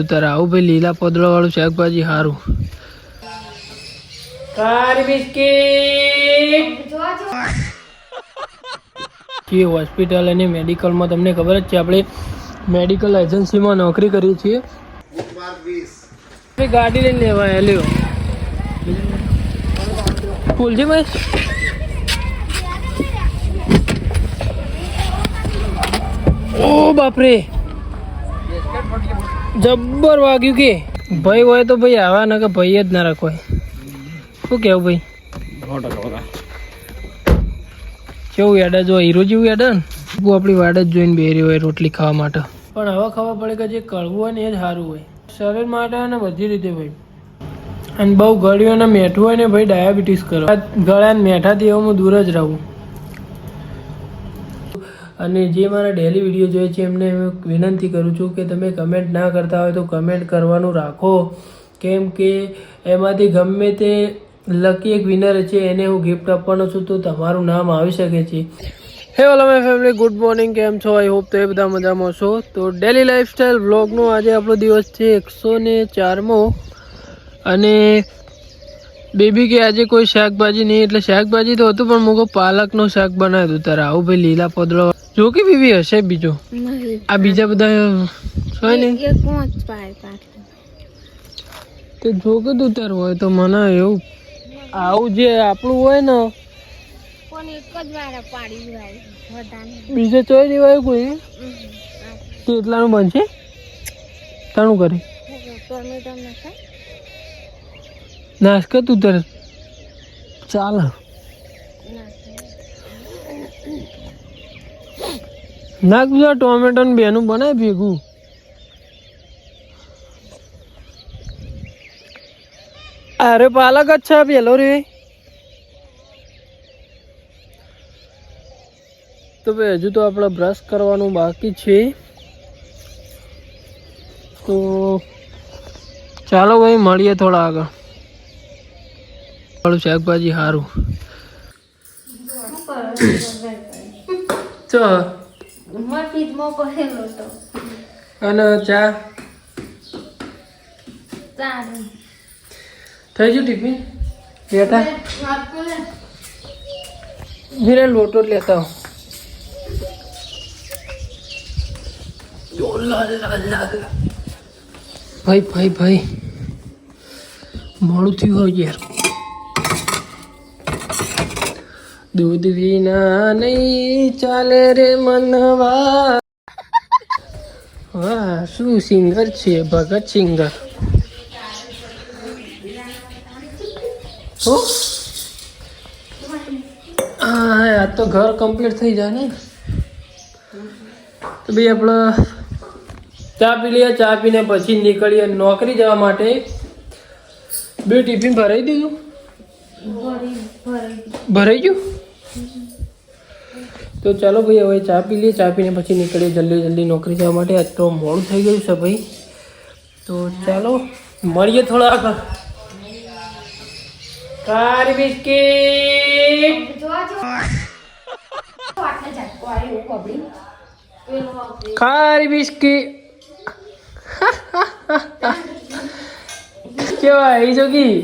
ઉતાર આવું ભાઈ લીલા પોદળા વાળું શાકભાજી સારું. કારી બિસ્કિટ જે હોસ્પિટલ અને મેડિકલમાં તમને ખબર જ છે આપણે મેડિકલ એજન્સીમાં નોકરી કરીએ છીએ. ગાડી લઈને લેવા લ્યો ફૂલજી ભાઈ. ઓ બાપરે જબ્બર વાગ્યું કે ભાઈ હોય તો ભાઈ આવા ના કે ભાઈ જ ના રાખો. શું કેવું ભાઈ? કેવું યાડા જો હીરો જેવું યાડા ને આપણી વાડ જ જોઈને બેરી હોય રોટલી ખાવા માટે. પણ હવે ખબર પડે કે જે કડવું હોય ને એ જ સારું હોય શરીર માટે અને બધી રીતે ભાઈ. અને બહુ ગળ્યું અને મેઠું હોય ને ભાઈ ડાયાબિટીસ કરો. ગળા ને મેઠાથી એવું હું દૂર જ રહું. અને જે મારા ડેલી વિડીયો જોઈએ છે એમને વિનંતી કરું છું કે તમે કમેન્ટ ના કરતા હોય તો કમેન્ટ કરવાનું રાખો. કેમ કે એમાંથી ગમે તે લકી એક વિનર છે એને હું ગિફ્ટ આપવાનો છું તો તમારું નામ આવી શકે છે. હે ઓલા માય ફેમિલી, ગુડ મોર્નિંગ. કેમ છો? આઈ હોપ તો એ બધા મજામાં છો. તો ડેલી લાઈફસ્ટાઈલ વ્લોગનો આજે આપણો દિવસ છે 104મો. અને બેબી કે આજે કોઈ શાકભાજી નહીં એટલે શાકભાજી તો હતું પણ મૂકો પાલકનું શાક બનાવ્યું હતું. તારે આવું ભાઈ લીલા પોદળો જો કે બીબી હશે બીજો આ બીજા બધા હોય ને તો જો કે તું તાર હોય તો મને એવું આવું જે આપણું હોય ને બીજે ચોઈ દેવાય કોઈ તો એટલાનું બનશે તાણું કરે નાશ કર તું તારે ચાલ નાખ બીજા ટોમેટો ને બેનું બનાય ભેગું. અરે પાલક જ છે પેલો રે. તો ભાઈ હજુ તો આપણે બ્રશ કરવાનું બાકી છે. તો ચાલો ભાઈ મળીએ થોડા આગળ. વાળું શાકભાજી સારું ચો અને ચા થઈ ગયું ટિફિન લેતા ધીરે લોટો લેતા ભાઈ ભાઈ ભાઈ મોડું થયું હોય યાર. દૂધ વિના નહીં ચાલે રે મનવા. વાહ શું સિંગર છે ભગત સિંગર. હો હા આ તો ઘર કમ્પ્લીટ થઈ જાય ને. તો ભાઈ આપણે ચા પી લઈએ. ચા પીને પછી નીકળીએ નોકરી જવા માટે. બે ટિફિન ભરાઈ દીધું ભરાઈ ગયું. તો ચાલો ભાઈ હવે ચા પી લઈએ. ચા પીને પછી નીકળીએ જલ્દી જલ્દી નોકરી જવા માટે. આજ તો મોડું થઈ ગયું છે ભાઈ. તો ચાલો મળીએ થોડા આગળ. કારી બિસ્કિટ કારી બિસ્કિટ કેવા આવી જોગી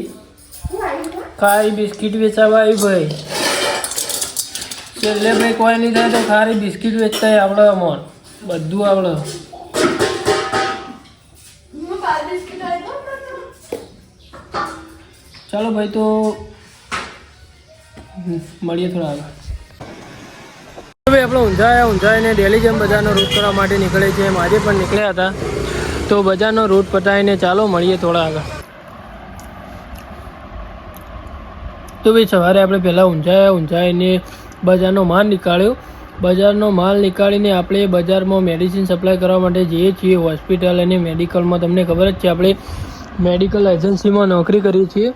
ખારી બિસ્કિટ વેચાવા આવી ભાઈ. છેલ્લે ભાઈ કોઈ નહીં થાય તો ખારી બિસ્કિટ વેચતા આવડે અમોન બધું આવડે. ચાલો ભાઈ તો મળીએ થોડા આગળ. ભાઈ આપણે ઊંઝાઈને ડેલી જેમ બજારનો રૂટ કરવા માટે નીકળે છે એમ આજે પણ નીકળ્યા હતા. તો બજારનો રૂટ પતાવીને ચાલો મળીએ થોડા આગળ. તો ભાઈ સવારે આપણે પહેલાં ઊંઝાઈને બજારનો માલ નીકાળ્યો. બજારનો માલ નીકાળીને આપણે બજારમાં મેડિસિન સપ્લાય કરવા માટે જઈએ છીએ હોસ્પિટલ અને મેડિકલમાં. તમને ખબર જ છે આપણે મેડિકલ એજન્સીમાં નોકરી કરીએ છીએ.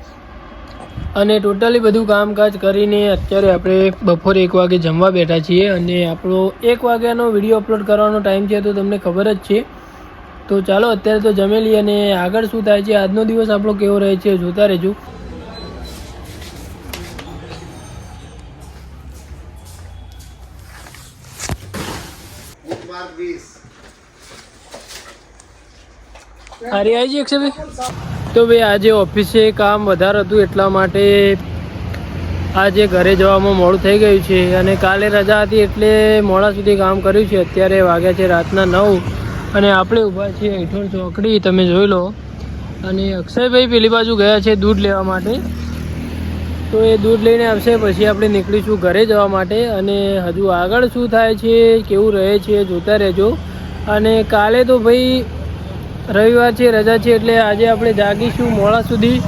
અને ટોટલી બધું કામકાજ કરીને અત્યારે આપણે બપોરે 1 વાગે જમવા બેઠા છીએ. અને આપણો 1 વાગ્યાનો વિડીયો અપલોડ કરવાનો ટાઈમ છે તો તમને ખબર જ છે. તો ચાલો અત્યારે તો જમી લઈએ અને આગળ શું થાય છે આજનો દિવસ આપણો કેવો રહે છે જોતા રહેજો. અરે આવી જઈએ અક્ષયભાઈ. તો ભાઈ આજે ઓફિસે કામ વધારે હતું એટલા માટે આજે ઘરે જવામાં મોડું થઈ ગયું છે અને કાલે રજા હતી એટલે મોડા સુધી કામ કર્યું છે. અત્યારે વાગ્યા છે રાતના 9 અને આપણે ઊભા છીએ હેઠળ ચોકડી, તમે જોઈ લો. અને અક્ષયભાઈ પેલી બાજુ ગયા છે દૂધ લેવા માટે, તો એ દૂધ લઈને આવશે પછી આપણે નીકળીશું ઘરે જવા માટે. અને હજુ આગળ શું થાય છે કેવું રહે છે જોતા રહેજો. અને કાલે તો ભાઈ રવિવાર છે, રજા છે એટલે આજે આપણે જાગીશું મોડા સુધી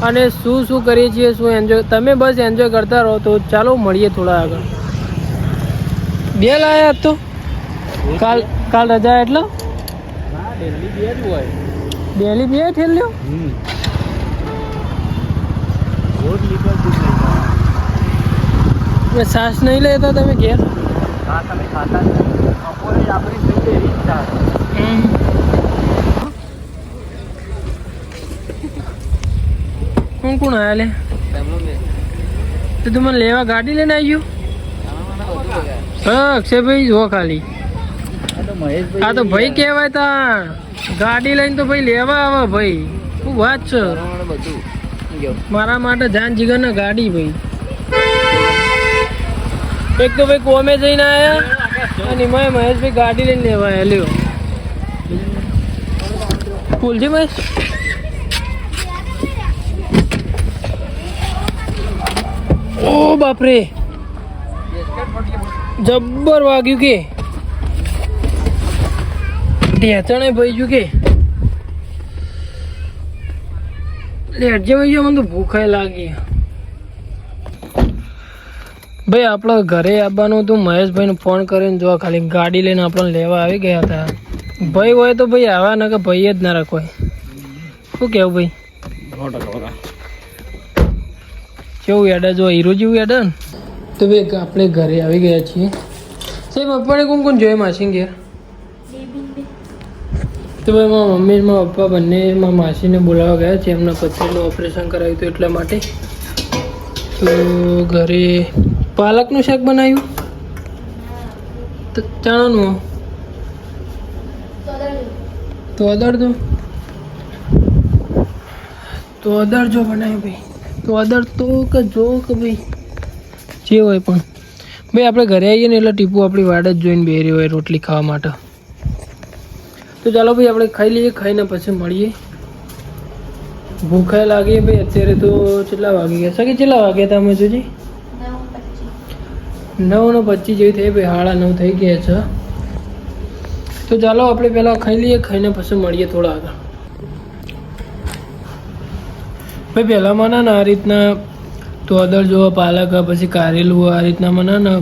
અને શું કરીએ છીએ, શું એન્જોય, તમે બસ એન્જોય કરતા રહો. તો ચાલો મળીએ થોડા આગળ. બે લાયા તો કાલ રજા એટલે ડેલી બે ઠેલ્યો. સાસ નહીં લેતા તમે ઘેર? કોણ આયા લે? તો તું મને લેવા ગાડી લઈને આવી ગયો? હા અક્ષયભાઈ જો ખાલી આ તો ભાઈ કહેવાય તા ગાડી લઈને તો ભાઈ લેવા આવે ભાઈ. શું વાત છે, મારા માટે જાન જીગર ના ગાડી ભાઈ. એક તો ભાઈ કોમે જઈને આયા અને મેં મહેશભાઈ ગાડી લઈને લેવા આવ્યા. લ્યો ફૂલજી મહેશ. ઓ બાપરે જબ્બર વાગ્યું કે ઢેચણે ભાઈ ગયું કે લેટજે ભાઈ. મને તો ભૂખાય લાગી ભાઈ. આપણે ઘરે આવવાનું હતું, મહેશભાઈને ફોન કરીને જોવા ખાલી ગાડી લઈને આપણને લેવા આવી ગયા હતા. ભાઈ હોય તો ભાઈ આવા ના કે ભાઈ જ ના રાખવાય. શું કેવું ભાઈ? કેવું એડા જો હીરો જેવું એડા ને. તો ભાઈ આપણે ઘરે આવી ગયા છીએ. સાહેબ પપ્પાને કોણ જોઈએ માસી ઘેર? તો ભાઈ મારા મમ્મી મારા પપ્પા બંને મારા માસીને બોલાવવા ગયા છે. એમના પથ્થરનું ઓપરેશન કરાવ્યું હતું એટલા માટે. તો ઘરે પાલકનું શાક બનાવ્યું, ચણાનું તો અદરજો બનાવ્યું ભાઈ. તો અદર તો કે જો કે ભાઈ જે હોય પણ ભાઈ આપણે ઘરે આવીએ ને એટલે ટીપુ આપણી વાડ જ જોઈને બેરી હોય રોટલી ખાવા માટે. તો ચાલો ભાઈ આપણે ખાઈ લઈએ, ખાઈને પછી મળીએ. ભૂખાય લાગી ભાઈ. અત્યારે તો કેટલા વાગી ગયા? સગી કેટલા વાગ્યા હતા અમે જોજી? 9:25 જેવી થઈ ભાઈ. 9:30 થઈ ગયા છે. તો ચાલો આપણે પહેલાં ખાઈ લઈએ, ખાઈને પછી મળીએ થોડા આગળ. ભાઈ પહેલાં મને ને આ રીતના તો અદર જોવા પાલક પછી કારેલું આ રીતના મને ને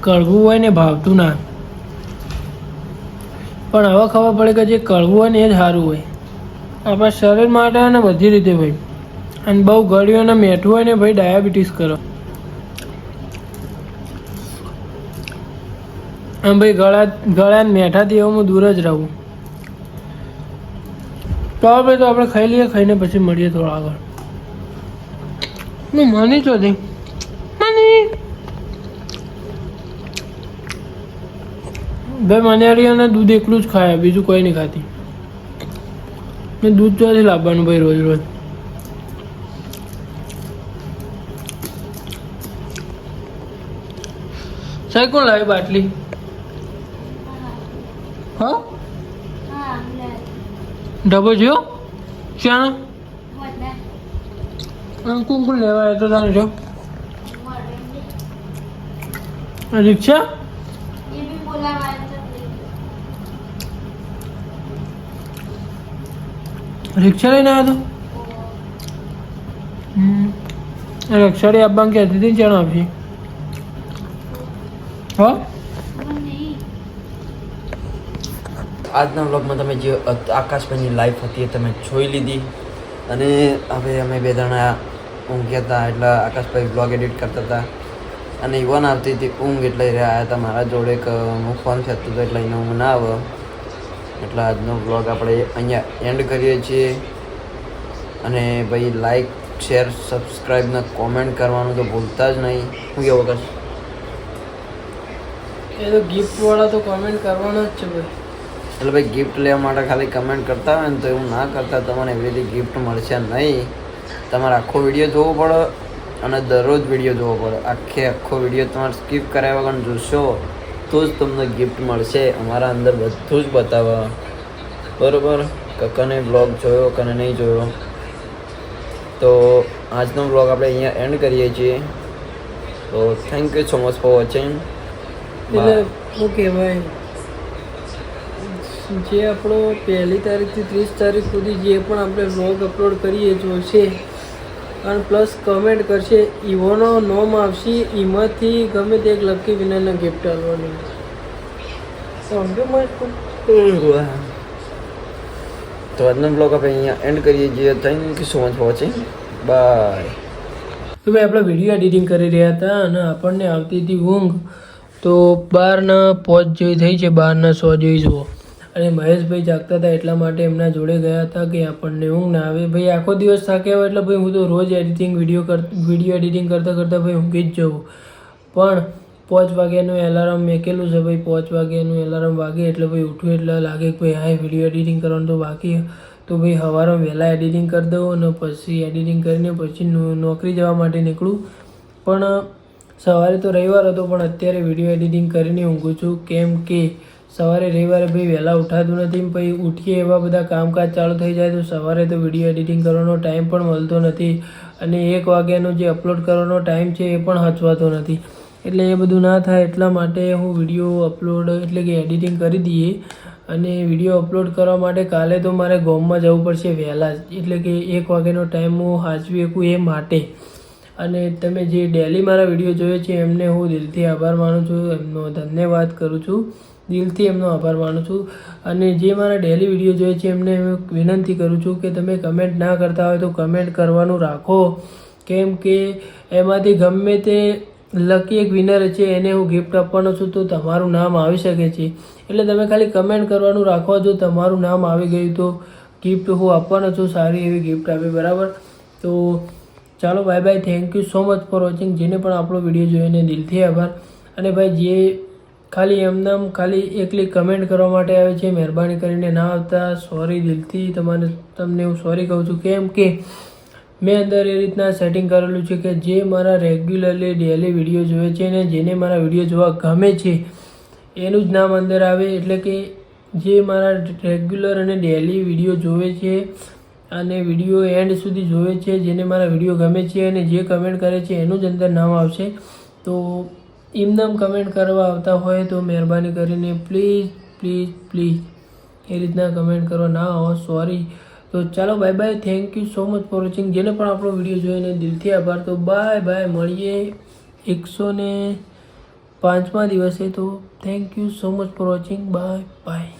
કડવું હોય ને ભાવતું ના, પણ હવે ખબર પડે કે જે કડવું હોય ને એ જ સારું હોય આપણા શરીર માટે ને બધી રીતે ભાઈ. અને બહુ ગળ્યું અને મીઠું હોય ને ભાઈ ડાયાબિટીસ કરો. આમ ભાઈ ગળા મેઠાથી એવું હું દૂર જ રહું. તો હવે તો આપણે ખાઈ લઈએ, ખાઈને પછી મળીએ થોડા આગળ. હું મની તો નહીં મની ભાઈ. મનિયારી અને દૂધ એકલું જ ખાય, બીજું કોઈ નહીં ખાતી. મેં દૂધ ચોથી લાવવાનું ભાઈ રોજ રોજ. સાહેબ કોણ લાવી બાટલી? હા ડબો જો ચાનો કોણ લેવા આવ્યો તો તારે જો રિક્ષા? રિક્ષા લઈને આવ્યો તો રિક્ષાડી આપવાનું કહેતી હતી ચાણ આપી. હા આજના વ્લોગમાં તમે જે આકાશભાઈની લાઈફ હતી એ તમે જોઈ લીધી. અને હવે અમે બે જણા ઊંઘ્યા હતા એટલે આકાશભાઈ વ્લોગ એડિટ કરતા હતા અને ઇવન આવતી હતી ઊંઘ એટલે રહ્યા હતા મારા જોડે કે હું ફોન ખેંચતો હતો એટલે એને ઊંઘ ના આવે. એટલે આજનો વ્લોગ આપણે અહીંયા એન્ડ કરીએ છીએ. અને ભાઈ લાઈક શેર સબસ્ક્રાઈબ ને કોમેન્ટ કરવાનું તો ભૂલતા જ નહીં. શું કેવું આકાશ? એ તો ગિફ્ટ વાળા તો કોમેન્ટ કરવાના જ છે ભાઈ. એટલે ભાઈ ગિફ્ટ લેવા માટે ખાલી કમેન્ટ કરતા હોય ને તો એવું ના કરતા, તમને એવી રીતે ગિફ્ટ મળશે નહીં. તમારે આખો વિડીયો જોવો પડે અને દરરોજ વિડીયો જોવો પડે. આખો વિડીયો તમારે સ્કીપ કર્યા વગર જોશો તો જ તમને ગિફ્ટ મળશે. અમારા અંદર બધું જ બતાવે, બરાબર. કને બ્લોગ જોયો કને નહીં જોયો. તો આજનો બ્લોગ આપણે અહીંયા એન્ડ કરીએ છીએ. તો thank you so much for watching. એટલે શું કહેવાય, જે આપણો 1લી તારીખથી 30 તારીખ સુધી જે પણ આપણે બ્લોગ અપલોડ કરીએ જોશે અને પ્લસ કમેન્ટ કરશે, ઈવોનો નોમ આવશે, એમાંથી ગમે તે એક લકી વિનરને ગિફ્ટ આપવાની. સમજો મસ્ત. તો આજનો બ્લોગ આપણે અહીંયા એન્ડ કરીએ છીએ. Thank you so much for watching. Bye. તો ભાઈ આપણે વિડીયો એડિટિંગ કરી રહ્યા હતા અને આપણને આવતી હતી ઊંઘ. તો 12:05 જેવી થઈ છે, 12:100 જેવી જુઓ. અને મહેશભાઈ જાગતા હતા એટલા માટે એમના જોડે ગયા હતા કે આપણને ઊંઘ ના આવે. ભાઈ આખો દિવસ થાક્યા હોય એટલે ભાઈ હું તો રોજ વિડીયો એડિટિંગ કરતાં ભાઈ ઊંઘી જ જાઉં. પણ 5 વાગ્યાનું એલાર્મ મેકેલું છે ભાઈ. 5 વાગ્યાનું એલાર્મ વાગે એટલે ભાઈ ઉઠું એટલે લાગે કે ભાઈ હા વિડીયો એડિટિંગ કરવાનું તો બાકી. તો ભાઈ સવારે વહેલા એડિટિંગ કરી દઉં અને પછી એડિટિંગ કરીને પછી નોકરી જવા માટે નીકળું. પણ સવારે તો રવિવાર હતો પણ અત્યારે વિડીયો એડિટિંગ કરીને ઊંઘું છું, કેમ કે સવારે રવિવારે ભાઈ વહેલા ઉઠાતું નથી. પછી ઉઠીએ એવા બધા કામકાજ ચાલુ થઈ જાય તો સવારે તો વિડીયો એડિટિંગ કરવાનો ટાઈમ પણ મળતો નથી. અને 1 વાગ્યાનો જે અપલોડ કરવાનો ટાઈમ છે એ પણ હચવાતો નથી. એટલે એ બધું ના થાય એટલા માટે હું વિડીયો અપલોડ એટલે કે એડિટિંગ કરી દઈએ. અને વિડીયો અપલોડ કરવા માટે કાલે તો મારે ગામમાં જવું પડશે વહેલા જ, એટલે કે 1 વાગ્યાનો ટાઈમ હું સાચવી શકું એ માટે. અને તમે જે ડેલી મારા વિડીયો જોયો છે એમને હું દિલથી આભાર માનું છું, એમનો ધન્યવાદ કરું છું, દિલથી એમનો આભાર માનું છું. અને જે મારા ડેલી વિડીયો જોઈએ છે એમને વિનંતી કરું છું કે તમે કમેન્ટ ના કરતા હોય તો કમેન્ટ કરવાનું રાખો, કેમ કે એમાંથી ગમે તે લકી એક વિનર છે એને હું ગિફ્ટ આપવાનો છું તો તમારું નામ આવી શકે છે. એટલે તમે ખાલી કમેન્ટ કરવાનું રાખો. જો તમારું નામ આવી ગયું તો ગિફ્ટ હું આપવાનો છું, સારી એવી ગિફ્ટ આપી, બરાબર. તો ચાલો bye bye. Thank you so much for watching. જેને પણ આપણો વિડીયો જોઈને દિલથી આભાર. અને ભાઈ જે ખાલી એકલી કમેન્ટ કરવા માટે આવે છે, મહેરબાની કરીને ના આવતા. સોરી, દિલથી તમને હું સોરી કહું છું, કેમ કે મેં અંદર એ રીતના સેટિંગ કરેલું છે કે જે મારા રેગ્યુલરલી ડેલી વિડીયો જોવે છે ને જેને મારા વિડીયો જોવા ગમે છે એનું જ નામ અંદર આવે. એટલે કે જે મારા રેગ્યુલર અને ડેલી વિડીયો જોવે છે અને વિડીયો એન્ડ સુધી જોવે છે, જેને મારા વિડીયો ગમે છે અને જે કમેન્ટ કરે છે એનું જ અંદર નામ આવશે. તો એમનામ કમેન્ટ કરવા આવતા હોય તો મહેરબાની કરીને પ્લીઝ પ્લીઝ પ્લીઝ એ રીતના કમેન્ટ કરવા ના આવો, સોરી. તો ચાલો bye bye. Thank you so much for watching. જેને પણ આપણો વિડીયો જોઈને દિલથી આભાર. તો બાય બાય, મળીએ 105મા દિવસે. તો thank you so much for watching. Bye bye.